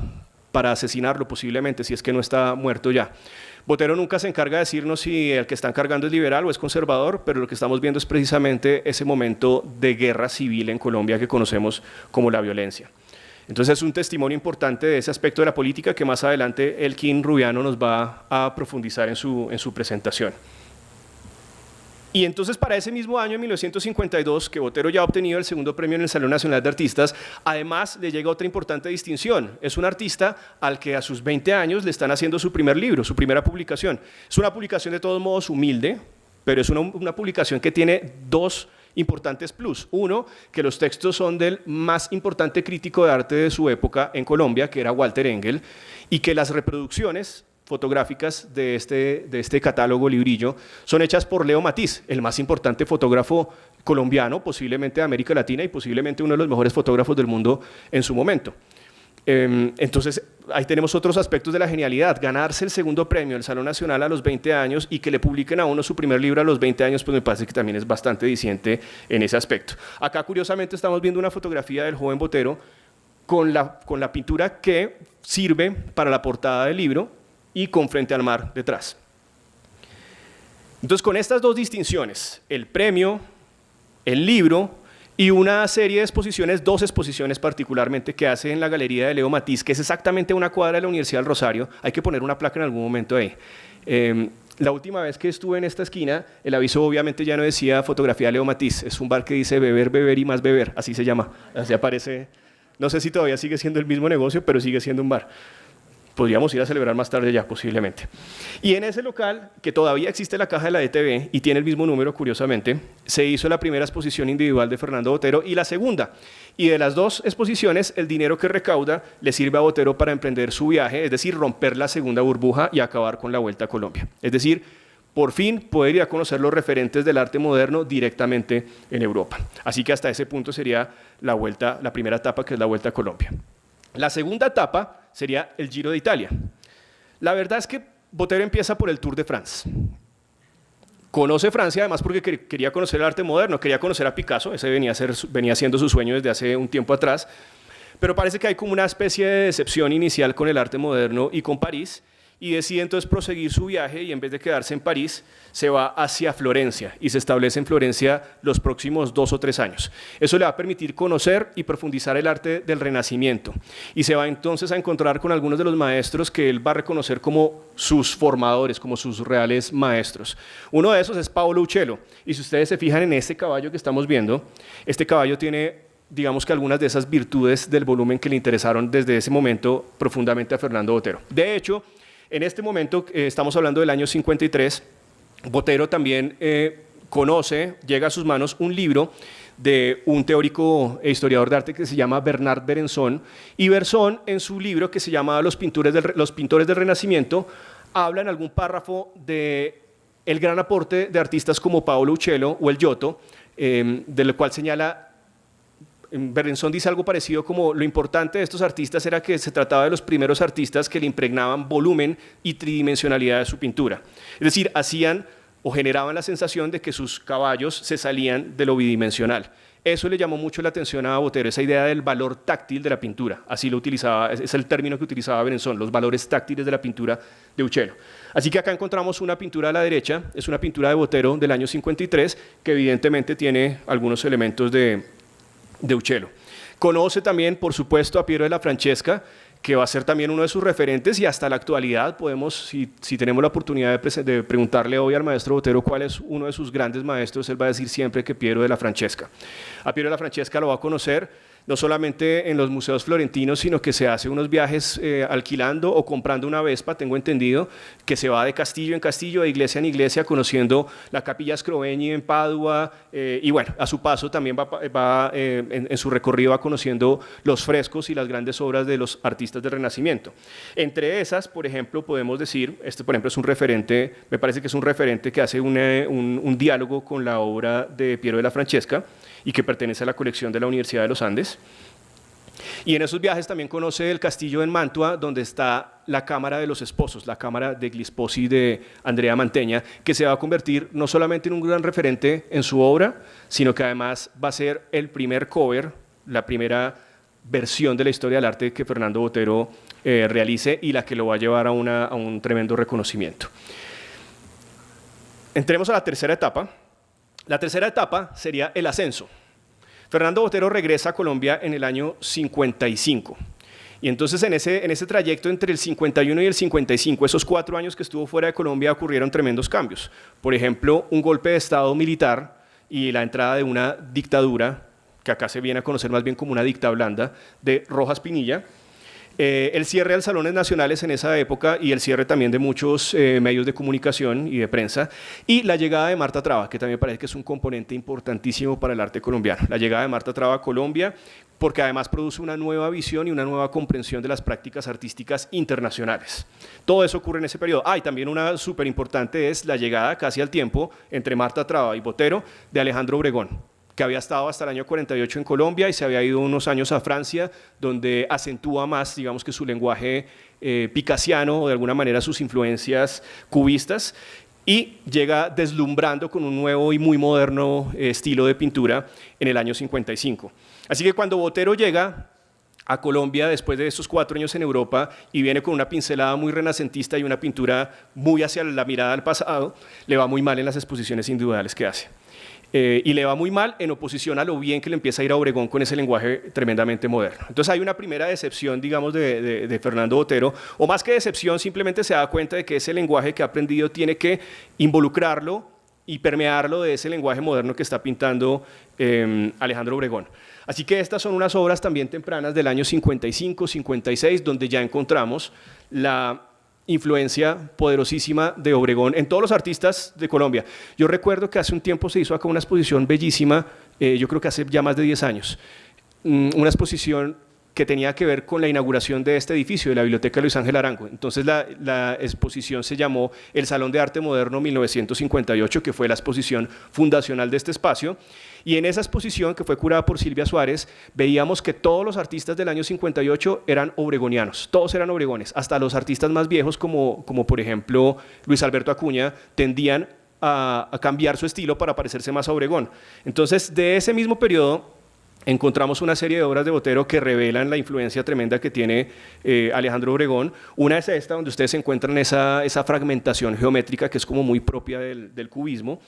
asesinarlo posiblemente, si es que no está muerto ya. Botero nunca se encarga de decirnos si el que están cargando es liberal o es conservador, pero lo que estamos viendo es precisamente ese momento de guerra civil en Colombia que conocemos como la violencia. Entonces es un testimonio importante de ese aspecto de la política que más adelante Elkin Rubiano nos va a profundizar en su presentación. Y entonces para ese mismo año, en 1952, que Botero ya ha obtenido el segundo premio en el Salón Nacional de Artistas, además le llega otra importante distinción. Es un artista al que a sus 20 años le están haciendo su primer libro, su primera publicación. Es una publicación de todos modos humilde, pero es una publicación que tiene dos importantes plus. Uno, que los textos son del más importante crítico de arte de su época en Colombia, que era Walter Engel, y que las reproducciones fotográficas de este catálogo librillo son hechas por Leo Matiz, el más importante fotógrafo colombiano, posiblemente de América Latina y posiblemente uno de los mejores fotógrafos del mundo en su momento. Entonces ahí tenemos otros aspectos de la genialidad. Ganarse el segundo premio del Salón Nacional a los 20 años y que le publiquen a uno su primer libro a los 20 años, pues me parece que también es bastante diciente en ese aspecto. Acá curiosamente estamos viendo una fotografía del joven Botero con la pintura que sirve para la portada del libro y con Frente al Mar detrás. Entonces, con estas dos distinciones, el premio, el libro y una serie de exposiciones, dos exposiciones particularmente que hace en la Galería de Leo Matiz, que es exactamente una cuadra de la Universidad del Rosario, hay que poner una placa en algún momento ahí. La última vez que estuve en esta esquina, el aviso obviamente ya no decía fotografía de Leo Matiz, es un bar que dice beber, beber y más beber, así se llama, así aparece, no sé si todavía sigue siendo el mismo negocio, pero sigue siendo un bar. Podríamos ir a celebrar más tarde ya, posiblemente. Y en ese local, que todavía existe la caja de la ETV y tiene el mismo número, curiosamente, se hizo la primera exposición individual de Fernando Botero y la segunda. Y de las dos exposiciones, el dinero que recauda le sirve a Botero para emprender su viaje, es decir, romper la segunda burbuja y acabar con la Vuelta a Colombia. Es decir, por fin poder ir a conocer los referentes del arte moderno directamente en Europa. Así que hasta ese punto sería la primera etapa, que es la Vuelta a Colombia. La segunda etapa sería el Giro de Italia. La verdad es que Botero empieza por el Tour de France. Conoce Francia además porque quería conocer el arte moderno, quería conocer a Picasso, ese venía siendo su sueño desde hace un tiempo atrás, pero parece que hay como una especie de decepción inicial con el arte moderno y con París, y decide entonces proseguir su viaje y en vez de quedarse en París, se va hacia Florencia y se establece en Florencia los próximos 2 o 3 años. Eso le va a permitir conocer y profundizar el arte del Renacimiento y se va entonces a encontrar con algunos de los maestros que él va a reconocer como sus formadores, como sus reales maestros. Uno de esos es Paolo Uccello y si ustedes se fijan en este caballo que estamos viendo, este caballo tiene, digamos que algunas de esas virtudes del volumen que le interesaron desde ese momento profundamente a Fernando Botero. De hecho, en este momento, estamos hablando del año 53, Botero también llega a sus manos un libro de un teórico e historiador de arte que se llama Bernard Berenson, y Berenson en su libro que se llama Los pintores del Renacimiento, habla en algún párrafo de el gran aporte de artistas como Paolo Uccello o el Giotto, del cual señala Berenson dice algo parecido como lo importante de estos artistas era que se trataba de los primeros artistas que le impregnaban volumen y tridimensionalidad de su pintura. Es decir, hacían o generaban la sensación de que sus caballos se salían de lo bidimensional. Eso le llamó mucho la atención a Botero, esa idea del valor táctil de la pintura. Así lo utilizaba, es el término que utilizaba Berenson, los valores táctiles de la pintura de Uccello. Así que acá encontramos una pintura a la derecha, es una pintura de Botero del año 53, que evidentemente tiene algunos elementos de Uccello. Conoce también, por supuesto, a Piero della Francesca, que va a ser también uno de sus referentes, y hasta la actualidad podemos, si tenemos la oportunidad de preguntarle hoy al maestro Botero cuál es uno de sus grandes maestros, él va a decir siempre que Piero della Francesca. A Piero della Francesca lo va a conocer no solamente en los museos florentinos, sino que se hace unos viajes alquilando o comprando una Vespa, tengo entendido, que se va de castillo en castillo, de iglesia en iglesia, conociendo la Capilla Scrovegni en Padua, y bueno, a su paso también en su recorrido va conociendo los frescos y las grandes obras de los artistas del Renacimiento. Entre esas, por ejemplo, podemos decir, este por ejemplo es un referente, me parece que es un referente que hace un diálogo con la obra de Piero della Francesca, y que pertenece a la colección de la Universidad de los Andes. Y en esos viajes también conoce el castillo en Mantua, donde está la Cámara de los Esposos, la Cámara degli Sposi de Andrea Mantegna, que se va a convertir no solamente en un gran referente en su obra, sino que además va a ser el primer cover, la primera versión de la historia del arte que Fernando Botero realice, y la que lo va a llevar a un tremendo reconocimiento. Entremos a la tercera etapa. La tercera etapa sería el ascenso. Fernando Botero regresa a Colombia en el año 55. Y entonces en ese trayecto entre el 51 y el 55, esos 4 años que estuvo fuera de Colombia, ocurrieron tremendos cambios. Por ejemplo, un golpe de Estado militar y la entrada de una dictadura, que acá se viene a conocer más bien como una dicta blanda, de Rojas Pinilla. El cierre de salones nacionales en esa época y el cierre también de muchos medios de comunicación y de prensa, y la llegada de Marta Traba, que también parece que es un componente importantísimo para el arte colombiano. La llegada de Marta Traba a Colombia, porque además produce una nueva visión y una nueva comprensión de las prácticas artísticas internacionales. Todo eso ocurre en ese periodo. Y también una súper importante es la llegada casi al tiempo entre Marta Traba y Botero de Alejandro Obregón, que había estado hasta el año 48 en Colombia y se había ido unos años a Francia, donde acentúa más, digamos que su lenguaje picasiano o de alguna manera sus influencias cubistas, y llega deslumbrando con un nuevo y muy moderno estilo de pintura en el año 55. Así que cuando Botero llega a Colombia después de esos 4 años en Europa y viene con una pincelada muy renacentista y una pintura muy hacia la mirada al pasado, le va muy mal en las exposiciones individuales que hace. Y le va muy mal en oposición a lo bien que le empieza a ir a Obregón con ese lenguaje tremendamente moderno. Entonces hay una primera decepción, digamos, de Fernando Botero, o más que decepción, simplemente se da cuenta de que ese lenguaje que ha aprendido tiene que involucrarlo y permearlo de ese lenguaje moderno que está pintando Alejandro Obregón. Así que estas son unas obras también tempranas del año 55, 56, donde ya encontramos la influencia poderosísima de Obregón en todos los artistas de Colombia. Yo recuerdo que hace un tiempo se hizo acá una exposición bellísima, yo creo que hace ya más de 10 años, una exposición que tenía que ver con la inauguración de este edificio, de la Biblioteca Luis Ángel Arango. Entonces la exposición se llamó El Salón de Arte Moderno 1958, que fue la exposición fundacional de este espacio. Y en esa exposición, que fue curada por Silvia Suárez, veíamos que todos los artistas del año 58 eran obregonianos, todos eran obregones, hasta los artistas más viejos como por ejemplo Luis Alberto Acuña, tendían a cambiar su estilo para parecerse más a Obregón. Entonces, de ese mismo periodo encontramos una serie de obras de Botero que revelan la influencia tremenda que tiene Alejandro Obregón. Una es esta, donde ustedes encuentran esa fragmentación geométrica que es como muy propia del cubismo.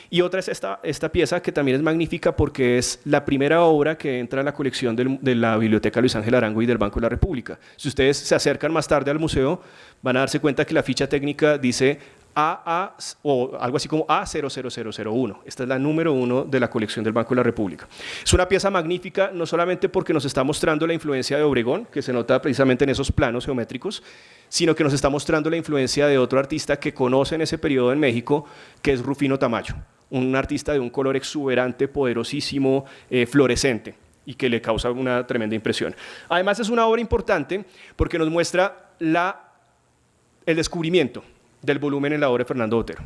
Y otra es esta pieza, que también es magnífica porque es la primera obra que entra en la colección de la Biblioteca Luis Ángel Arango y del Banco de la República. Si ustedes se acercan más tarde al museo, van a darse cuenta que la ficha técnica dice AA o algo así como A00001. Esta es la número 1 de la colección del Banco de la República. Es una pieza magnífica, no solamente porque nos está mostrando la influencia de Obregón, que se nota precisamente en esos planos geométricos, sino que nos está mostrando la influencia de otro artista que conoce en ese periodo en México, que es Rufino Tamayo, un artista de un color exuberante, poderosísimo, fluorescente, y que le causa una tremenda impresión. Además es una obra importante porque nos muestra el descubrimiento del volumen en la obra de Fernando Botero.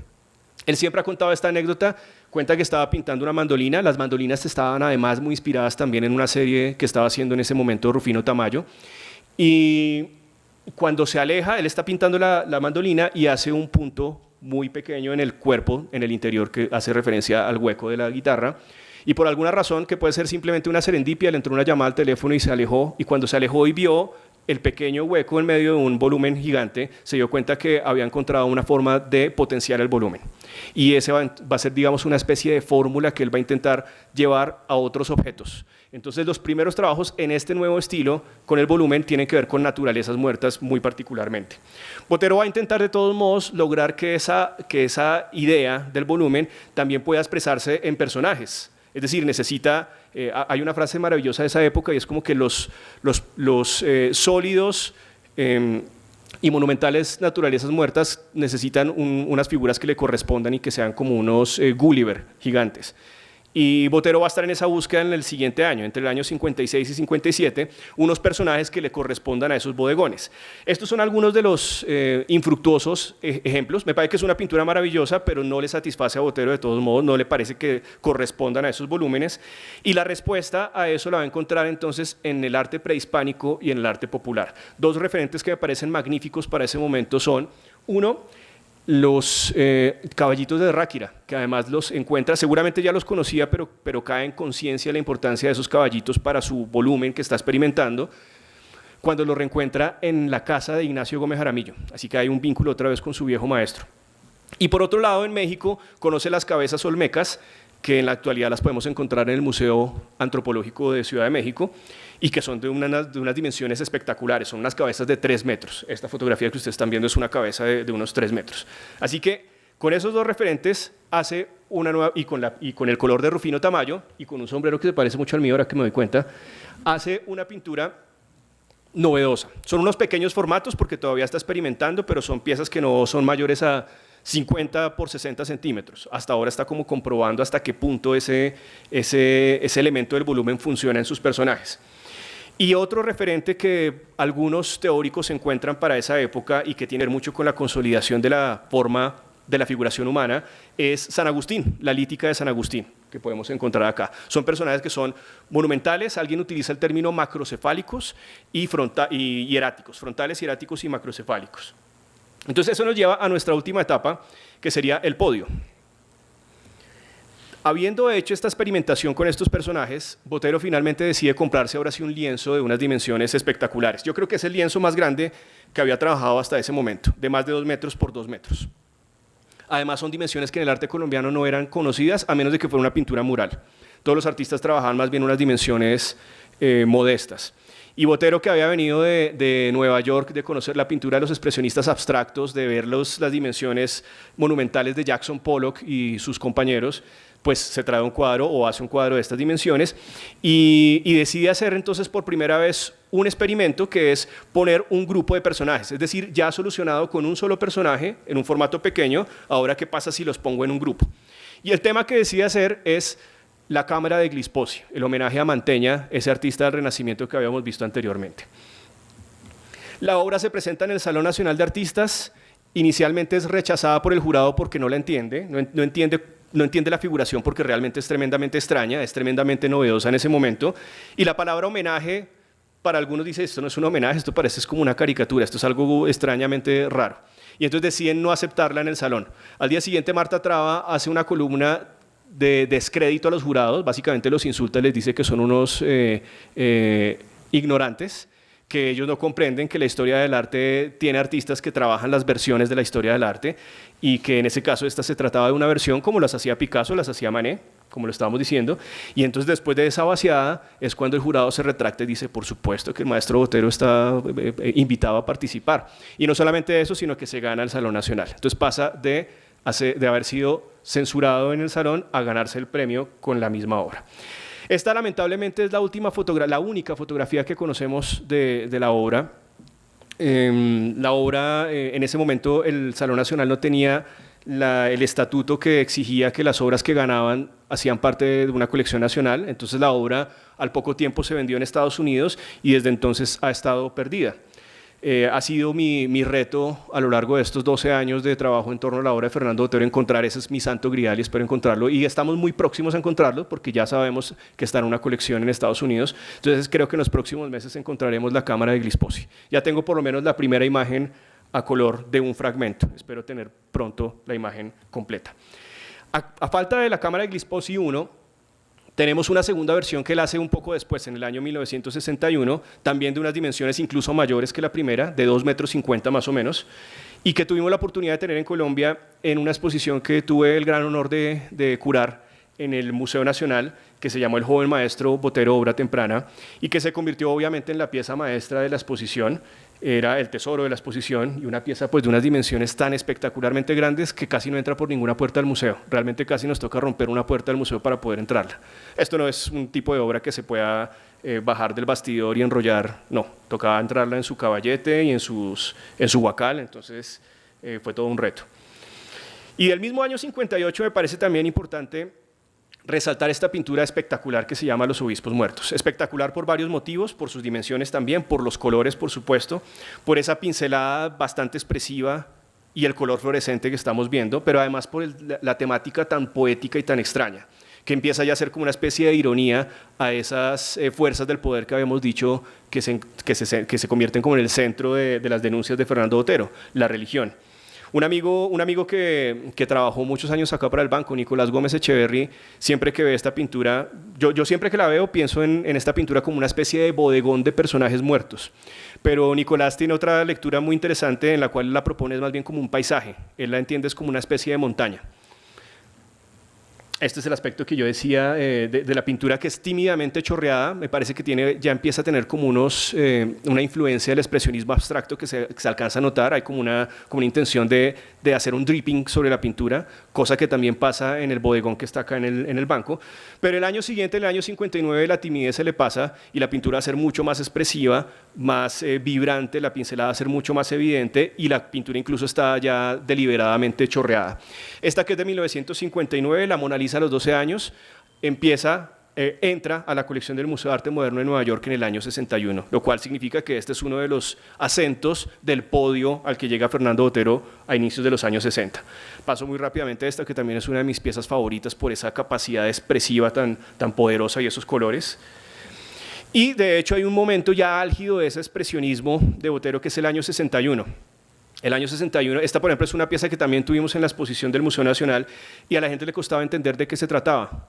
Él siempre ha contado esta anécdota, cuenta que estaba pintando una mandolina, las mandolinas estaban además muy inspiradas también en una serie que estaba haciendo en ese momento Rufino Tamayo, y cuando se aleja, él está pintando la mandolina y hace un punto muy pequeño en el cuerpo, en el interior, que hace referencia al hueco de la guitarra, y por alguna razón, que puede ser simplemente una serendipia, le entró una llamada al teléfono y se alejó, y cuando se alejó y vio el pequeño hueco en medio de un volumen gigante, se dio cuenta que había encontrado una forma de potenciar el volumen. Y ese va a ser, digamos, una especie de fórmula que él va a intentar llevar a otros objetos. Entonces, los primeros trabajos en este nuevo estilo, con el volumen, tienen que ver con naturalezas muertas muy particularmente. Botero va a intentar de todos modos lograr que esa idea del volumen también pueda expresarse en personajes. Es decir, hay una frase maravillosa de esa época y es como que los sólidos y monumentales naturalezas muertas necesitan unas figuras que le correspondan y que sean como unos Gulliver gigantes. Y Botero va a estar en esa búsqueda en el siguiente año, entre el año 56 y 57, unos personajes que le correspondan a esos bodegones. Estos son algunos de los infructuosos ejemplos. Me parece que es una pintura maravillosa, pero no le satisface a Botero de todos modos, no le parece que correspondan a esos volúmenes. Y la respuesta a eso la va a encontrar entonces en el arte prehispánico y en el arte popular. Dos referentes que me parecen magníficos para ese momento son, uno, los caballitos de Ráquira, que además los encuentra, seguramente ya los conocía, pero cae en conciencia la importancia de esos caballitos para su volumen que está experimentando, cuando los reencuentra en la casa de Ignacio Gómez Jaramillo. Así que hay un vínculo otra vez con su viejo maestro. Y por otro lado, en México, conoce las cabezas olmecas, que en la actualidad las podemos encontrar en el Museo Antropológico de Ciudad de México, y que son de unas dimensiones espectaculares, son unas cabezas de 3 metros. Esta fotografía que ustedes están viendo es una cabeza de unos 3 metros. Así que con esos dos referentes hace una nueva, y con el color de Rufino Tamayo, y con un sombrero que se parece mucho al mío ahora que me doy cuenta, hace una pintura novedosa. Son unos pequeños formatos porque todavía está experimentando, pero son piezas que no son mayores a 50 por 60 centímetros. Hasta ahora está como comprobando hasta qué punto ese elemento del volumen funciona en sus personajes. Y otro referente que algunos teóricos encuentran para esa época y que tiene mucho con la consolidación de la forma de la figuración humana es San Agustín, la lítica de San Agustín, que podemos encontrar acá. Son personajes que son monumentales, alguien utiliza el término macrocefálicos y hieráticos, frontales, hieráticos y macrocefálicos. Entonces eso nos lleva a nuestra última etapa, que sería el podio. Habiendo hecho esta experimentación con estos personajes, Botero finalmente decide comprarse ahora sí un lienzo de unas dimensiones espectaculares. Yo creo que es el lienzo más grande que había trabajado hasta ese momento, de más de 2 metros por 2 metros. Además son dimensiones que en el arte colombiano no eran conocidas, a menos de que fuera una pintura mural. Todos los artistas trabajaban más bien unas dimensiones modestas. Y Botero, que había venido de Nueva York, de conocer la pintura de los expresionistas abstractos, de ver las dimensiones monumentales de Jackson Pollock y sus compañeros, pues se trae un cuadro o hace un cuadro de estas dimensiones y decide hacer entonces por primera vez un experimento que es poner un grupo de personajes, es decir, ya solucionado con un solo personaje en un formato pequeño, ahora qué pasa si los pongo en un grupo. Y el tema que decide hacer es la cámara de Glisposio, el homenaje a Mantegna, ese artista del Renacimiento que habíamos visto anteriormente. La obra se presenta en el Salón Nacional de Artistas, inicialmente es rechazada por el jurado porque no la entiende, no entiende la figuración porque realmente es tremendamente extraña, es tremendamente novedosa en ese momento, y la palabra homenaje, para algunos dice, esto no es un homenaje, esto parece como una caricatura, esto es algo extrañamente raro, y entonces deciden no aceptarla en el salón. Al día siguiente Marta Traba hace una columna de descrédito a los jurados, básicamente los insulta, les dice que son unos ignorantes, que ellos no comprenden que la historia del arte tiene artistas que trabajan las versiones de la historia del arte y que en ese caso esta se trataba de una versión como las hacía Picasso, las hacía Manet, como lo estábamos diciendo, y entonces después de esa vaciada es cuando el jurado se retracta y dice, por supuesto que el maestro Botero está invitado a participar. Y no solamente eso, sino que se gana el Salón Nacional. Entonces pasa de haber sido censurado en el salón a ganarse el premio con la misma obra. Esta lamentablemente es la única fotografía que conocemos de la obra. La obra, en ese momento el Salón Nacional no tenía el estatuto que exigía que las obras que ganaban hacían parte de una colección nacional, entonces la obra al poco tiempo se vendió en Estados Unidos y desde entonces ha estado perdida. Ha sido mi reto a lo largo de estos 12 años de trabajo en torno a la obra de Fernando Botero, encontrar ese es mi santo grial y espero encontrarlo. Y estamos muy próximos a encontrarlo porque ya sabemos que está en una colección en Estados Unidos. Entonces creo que en los próximos meses encontraremos la cámara de Glispósi. Ya tengo por lo menos la primera imagen a color de un fragmento. Espero tener pronto la imagen completa. A falta de la cámara de Glispósi 1, tenemos una segunda versión que la hace un poco después, en el año 1961, también de unas dimensiones incluso mayores que la primera, de 2,50 metros más o menos, y que tuvimos la oportunidad de tener en Colombia en una exposición que tuve el gran honor de curar en el Museo Nacional, que se llamó El joven maestro Botero, obra temprana, y que se convirtió obviamente en la pieza maestra de la exposición. Era el tesoro de la exposición y una pieza pues de unas dimensiones tan espectacularmente grandes que casi no entra por ninguna puerta del museo. Realmente casi nos toca romper una puerta del museo para poder entrarla. Esto no es un tipo de obra que se pueda bajar del bastidor y enrollar, no, tocaba entrarla en su caballete y en su huacal, entonces fue todo un reto. Y del mismo año 58 me parece también importante resaltar esta pintura espectacular que se llama Los obispos muertos. Espectacular por varios motivos, por sus dimensiones también, por los colores, por supuesto, por esa pincelada bastante expresiva y el color fluorescente que estamos viendo, pero además por la temática tan poética y tan extraña, que empieza ya a ser como una especie de ironía a esas fuerzas del poder que habíamos dicho que se convierten como en el centro de las denuncias de Fernando Botero, la religión. Un amigo que trabajó muchos años acá para el banco, Nicolás Gómez Echeverry, siempre que ve esta pintura, yo siempre que la veo pienso en esta pintura como una especie de bodegón de personajes muertos. Pero Nicolás tiene otra lectura muy interesante en la cual la propone más bien como un paisaje. Él la entiende como una especie de montaña. Este es el aspecto que yo decía de la pintura, que es tímidamente chorreada. Me parece que ya empieza a tener como una influencia del expresionismo abstracto que se alcanza a notar. Hay como una intención de hacer un dripping sobre la pintura, cosa que también pasa en el bodegón que está acá en el banco. Pero el año siguiente, el año 59, la timidez se le pasa y la pintura va a ser mucho más expresiva, más vibrante, la pincelada va a ser mucho más evidente y la pintura incluso está ya deliberadamente chorreada. Esta, que es de 1959, la Mona Lisa a los 12 años, entra a la colección del Museo de Arte Moderno de Nueva York en el año 61, lo cual significa que este es uno de los acentos del podio al que llega Fernando Botero a inicios de los años 60. Paso muy rápidamente a esta, que también es una de mis piezas favoritas por esa capacidad expresiva tan poderosa y esos colores. Y de hecho hay un momento ya álgido de ese expresionismo de Botero, que es el año 61. El año 61, esta por ejemplo es una pieza que también tuvimos en la exposición del Museo Nacional y a la gente le costaba entender de qué se trataba.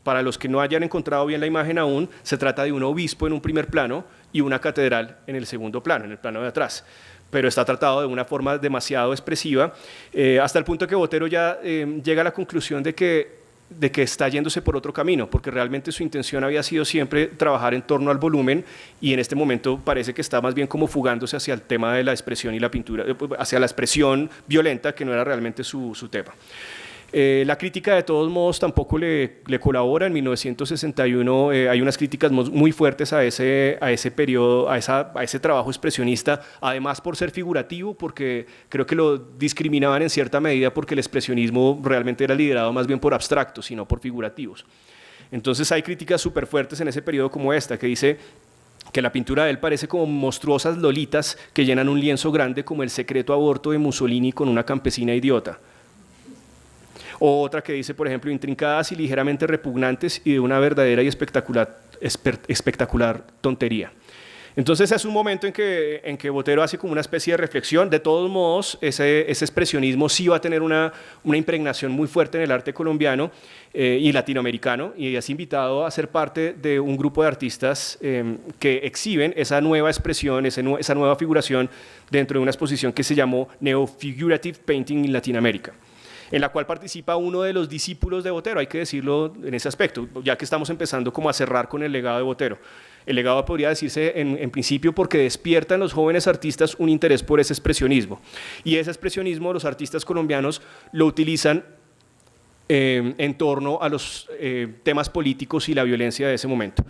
Para los que no hayan encontrado bien la imagen aún, se trata de un obispo en un primer plano y una catedral en el segundo plano, en el plano de atrás. Pero está tratado de una forma demasiado expresiva, hasta el punto que Botero ya llega a la conclusión de que está yéndose por otro camino, porque realmente su intención había sido siempre trabajar en torno al volumen y en este momento parece que está más bien como fugándose hacia el tema de la expresión y la pintura, hacia la expresión violenta, que no era realmente su tema. La crítica de todos modos tampoco le colabora. En 1961 hay unas críticas muy fuertes a ese periodo, a ese trabajo expresionista, además por ser figurativo, porque creo que lo discriminaban en cierta medida porque el expresionismo realmente era liderado más bien por abstractos y no por figurativos. Entonces hay críticas súper fuertes en ese periodo como esta, que dice que la pintura de él parece como monstruosas lolitas que llenan un lienzo grande, como el secreto aborto de Mussolini con una campesina idiota. O otra que dice, por ejemplo, intrincadas y ligeramente repugnantes y de una verdadera y espectacular tontería. Entonces es un momento en que Botero hace como una especie de reflexión. De todos modos, ese expresionismo sí va a tener una impregnación muy fuerte en el arte colombiano y latinoamericano, y es invitado a ser parte de un grupo de artistas que exhiben esa nueva expresión, esa nueva figuración dentro de una exposición que se llamó Neo-Figurative Painting in Latinoamérica, en la cual participa uno de los discípulos de Botero, hay que decirlo en ese aspecto, ya que estamos empezando como a cerrar con el legado de Botero. El legado podría decirse en principio porque despierta en los jóvenes artistas un interés por ese expresionismo, y ese expresionismo los artistas colombianos lo utilizan en torno a los temas políticos y la violencia de ese momento.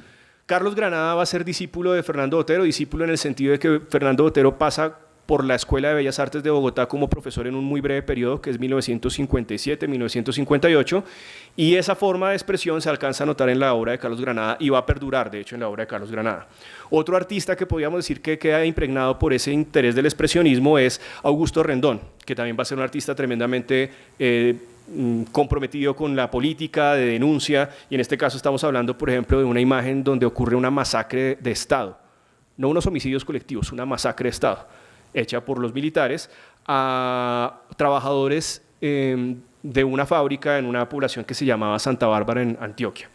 Carlos Granada va a ser discípulo de Fernando Botero, discípulo en el sentido de que Fernando Botero pasa por la Escuela de Bellas Artes de Bogotá como profesor en un muy breve periodo, que es 1957-1958, y esa forma de expresión se alcanza a notar en la obra de Carlos Granada y va a perdurar, de hecho, en la obra de Carlos Granada. Otro artista que podríamos decir que queda impregnado por ese interés del expresionismo es Augusto Rendón, que también va a ser un artista tremendamente comprometido con la política de denuncia, y en este caso estamos hablando, por ejemplo, de una imagen donde ocurre una masacre de Estado, no unos homicidios colectivos, una masacre de Estado, hecha por los militares a trabajadores de una fábrica en una población que se llamaba Santa Bárbara en Antioquia.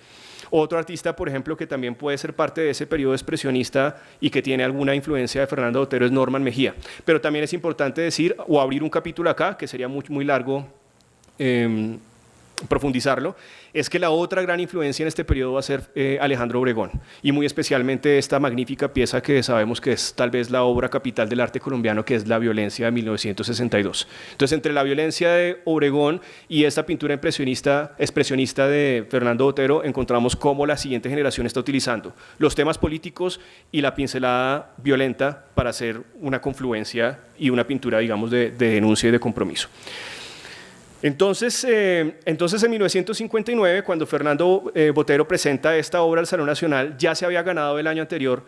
Otro artista, por ejemplo, que también puede ser parte de ese periodo expresionista y que tiene alguna influencia de Fernando Botero es Norman Mejía. Pero también es importante decir, o abrir un capítulo acá, que sería muy largo profundizarlo, es que la otra gran influencia en este periodo va a ser Alejandro Obregón, y muy especialmente esta magnífica pieza que sabemos que es tal vez la obra capital del arte colombiano, que es La violencia de 1962. Entonces, entre la violencia de Obregón y esta pintura expresionista de Fernando Botero, encontramos cómo la siguiente generación está utilizando los temas políticos y la pincelada violenta para hacer una confluencia y una pintura, digamos, de denuncia y de compromiso. Entonces, en 1959, cuando Fernando Botero presenta esta obra al Salón Nacional, ya se había ganado el año anterior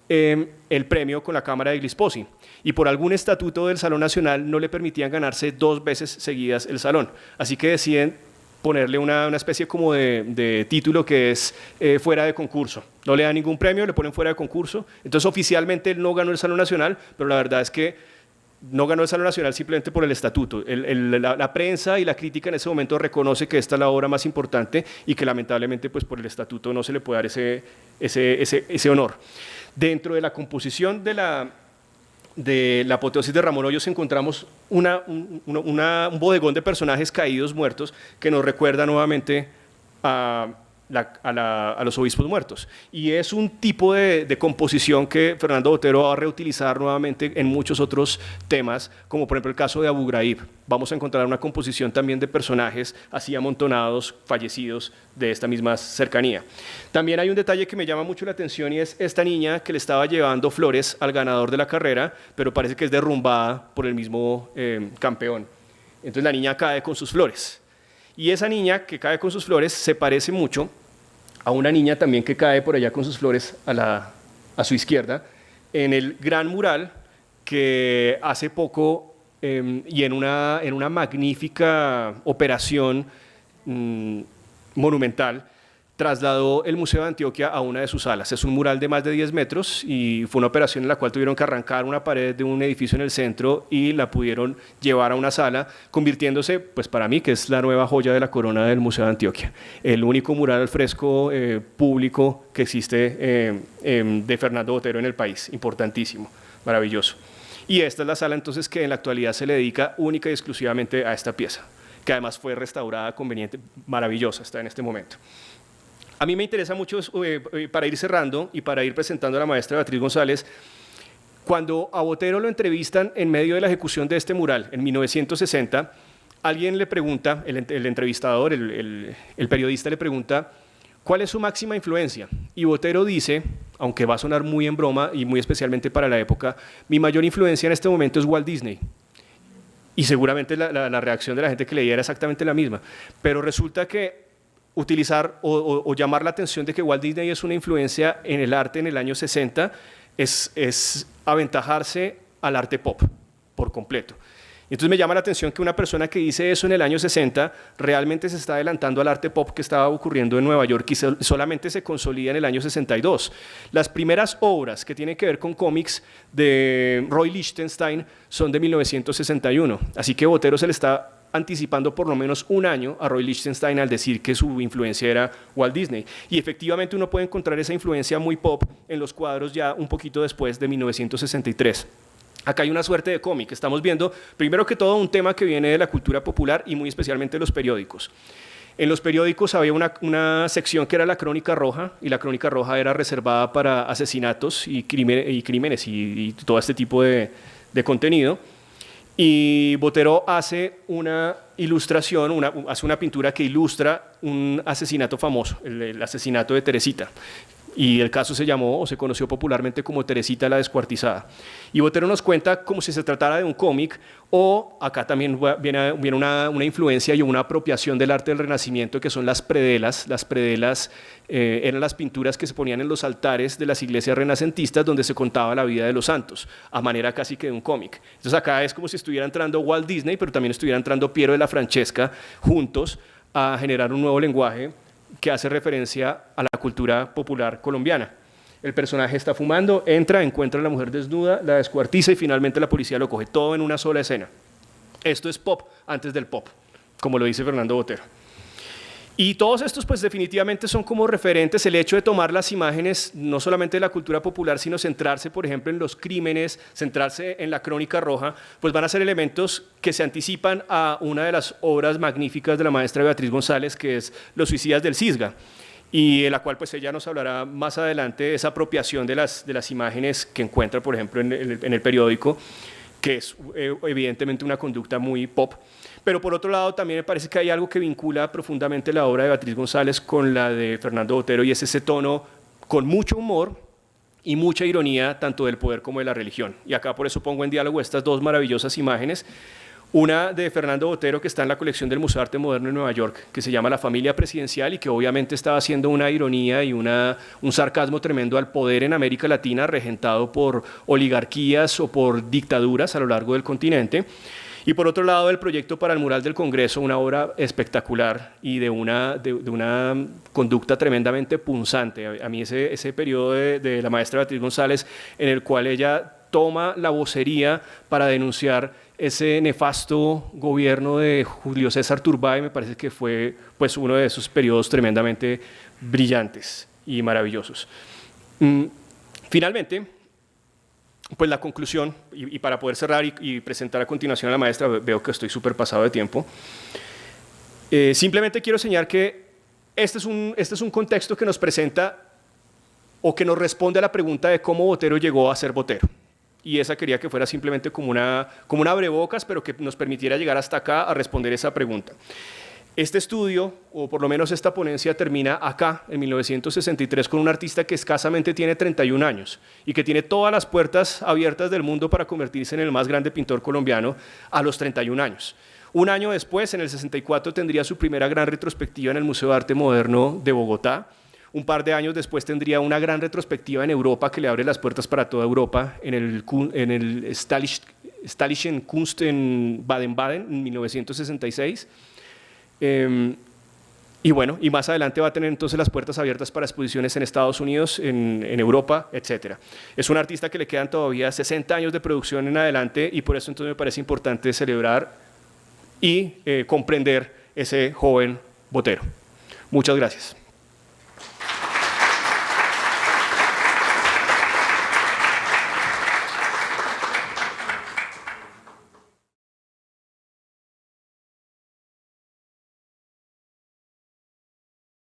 el premio con la Cámara de Glisposi, y por algún estatuto del Salón Nacional no le permitían ganarse 2 veces seguidas el Salón, así que deciden ponerle una especie como de título que es fuera de concurso. No le dan ningún premio, le ponen fuera de concurso. Entonces, oficialmente él no ganó el Salón Nacional, pero la verdad es que no ganó el Salón Nacional simplemente por el estatuto. La prensa y la crítica en ese momento reconoce que esta es la obra más importante y que lamentablemente pues, por el estatuto no se le puede dar ese honor. Dentro de la composición de la apoteosis de Ramón Hoyos encontramos un bodegón de personajes caídos, muertos, que nos recuerda nuevamente a los obispos muertos, y es un tipo de composición que Fernando Botero va a reutilizar nuevamente en muchos otros temas, como por ejemplo el caso de Abu Ghraib. Vamos a encontrar una composición también de personajes así amontonados, fallecidos de esta misma cercanía. También hay un detalle que me llama mucho la atención, y es esta niña que le estaba llevando flores al ganador de la carrera, pero parece que es derrumbada por el mismo campeón. Entonces la niña cae con sus flores. Y esa niña que cae con sus flores se parece mucho a una niña también que cae por allá con sus flores a su izquierda, en el gran mural que hace poco y en una magnífica operación monumental, trasladó el Museo de Antioquia a una de sus salas. Es un mural de más de 10 metros y fue una operación en la cual tuvieron que arrancar una pared de un edificio en el centro y la pudieron llevar a una sala, convirtiéndose, pues para mí, que es la nueva joya de la corona del Museo de Antioquia. El único mural al fresco público que existe de Fernando Botero en el país. Importantísimo, maravilloso. Y esta es la sala entonces que en la actualidad se le dedica única y exclusivamente a esta pieza, que además fue restaurada conveniente, maravillosa, está en este momento. A mí me interesa mucho, para ir cerrando y para ir presentando a la maestra Beatriz González, cuando a Botero lo entrevistan en medio de la ejecución de este mural, en 1960, alguien le pregunta, el entrevistador, el periodista le pregunta, ¿cuál es su máxima influencia? Y Botero dice, aunque va a sonar muy en broma y muy especialmente para la época, mi mayor influencia en este momento es Walt Disney. Y seguramente la reacción de la gente que leía era exactamente la misma, pero resulta que utilizar o llamar la atención de que Walt Disney es una influencia en el arte en el año 60 es aventajarse al arte pop por completo. Entonces me llama la atención que una persona que dice eso en el año 60 realmente se está adelantando al arte pop que estaba ocurriendo en Nueva York y solamente se consolida en el año 62. Las primeras obras que tienen que ver con cómics de Roy Lichtenstein son de 1961, así que Botero se le está anticipando por lo menos un año a Roy Lichtenstein al decir que su influencia era Walt Disney. Y efectivamente uno puede encontrar esa influencia muy pop en los cuadros ya un poquito después de 1963. Acá hay una suerte de cómic. Estamos viendo, primero que todo, un tema que viene de la cultura popular y muy especialmente de los periódicos. En los periódicos había una sección que era la Crónica Roja, y la Crónica Roja era reservada para asesinatos y crímenes y todo este tipo de contenido. Y Botero hace una ilustración, hace una pintura que ilustra un asesinato famoso, el asesinato de Teresita. y el caso se llamó o se conoció popularmente como Teresita la Descuartizada. Y Botero nos cuenta como si se tratara de un cómic, o acá también viene una influencia y una apropiación del arte del Renacimiento, que son las predelas. Las predelas eran las pinturas que se ponían en los altares de las iglesias renacentistas, donde se contaba la vida de los santos, a manera casi que de un cómic. Entonces acá es como si estuviera entrando Walt Disney, pero también estuviera entrando Piero de la Francesca, juntos a generar un nuevo lenguaje que hace referencia a la cultura popular colombiana. El personaje está fumando, entra, encuentra a la mujer desnuda, la descuartiza y finalmente la policía lo coge, todo en una sola escena. Esto es pop antes del pop, como lo dice Fernando Botero. Y todos estos pues definitivamente son como referentes. El hecho de tomar las imágenes no solamente de la cultura popular, sino centrarse por ejemplo en los crímenes, centrarse en la crónica roja, pues van a ser elementos que se anticipan a una de las obras magníficas de la maestra Beatriz González, que es Los suicidas del Cisga, y de la cual pues ella nos hablará más adelante, esa apropiación de las imágenes que encuentra por ejemplo en el periódico, que es evidentemente una conducta muy pop. Pero por otro lado también me parece que hay algo que vincula profundamente la obra de Beatriz González con la de Fernando Botero, y es ese tono con mucho humor y mucha ironía tanto del poder como de la religión. Y acá por eso pongo en diálogo estas dos maravillosas imágenes. Una de Fernando Botero que está en la colección del Museo de Arte Moderno en Nueva York, que se llama La familia presidencial, y que obviamente estaba haciendo una ironía y un sarcasmo tremendo al poder en América Latina, regentado por oligarquías o por dictaduras a lo largo del continente. Y por otro lado, el proyecto para el mural del Congreso, una obra espectacular y de una conducta tremendamente punzante. A mí ese periodo de la maestra Beatriz González, en el cual ella toma la vocería para denunciar ese nefasto gobierno de Julio César Turbay, me parece que fue pues uno de esos periodos tremendamente brillantes y maravillosos. Finalmente, pues la conclusión, y para poder cerrar y presentar a continuación a la maestra, veo que estoy súper pasado de tiempo, simplemente quiero señalar que este es un contexto que nos presenta o que nos responde a la pregunta de cómo Botero llegó a ser Botero. Y esa quería que fuera simplemente como una abrebocas, pero que nos permitiera llegar hasta acá a responder esa pregunta. Este estudio, o por lo menos esta ponencia, termina acá, en 1963, con un artista que escasamente tiene 31 años y que tiene todas las puertas abiertas del mundo para convertirse en el más grande pintor colombiano a los 31 años. Un año después, en el 64, tendría su primera gran retrospectiva en el Museo de Arte Moderno de Bogotá. Un par de años después tendría una gran retrospectiva en Europa que le abre las puertas para toda Europa, en el Stallischen Kunst en Baden-Baden, en 1966. Y bueno, y más adelante va a tener entonces las puertas abiertas para exposiciones en Estados Unidos, en Europa, etc. Es un artista que le quedan todavía 60 años de producción en adelante, y por eso entonces me parece importante celebrar y comprender ese joven Botero. Muchas gracias.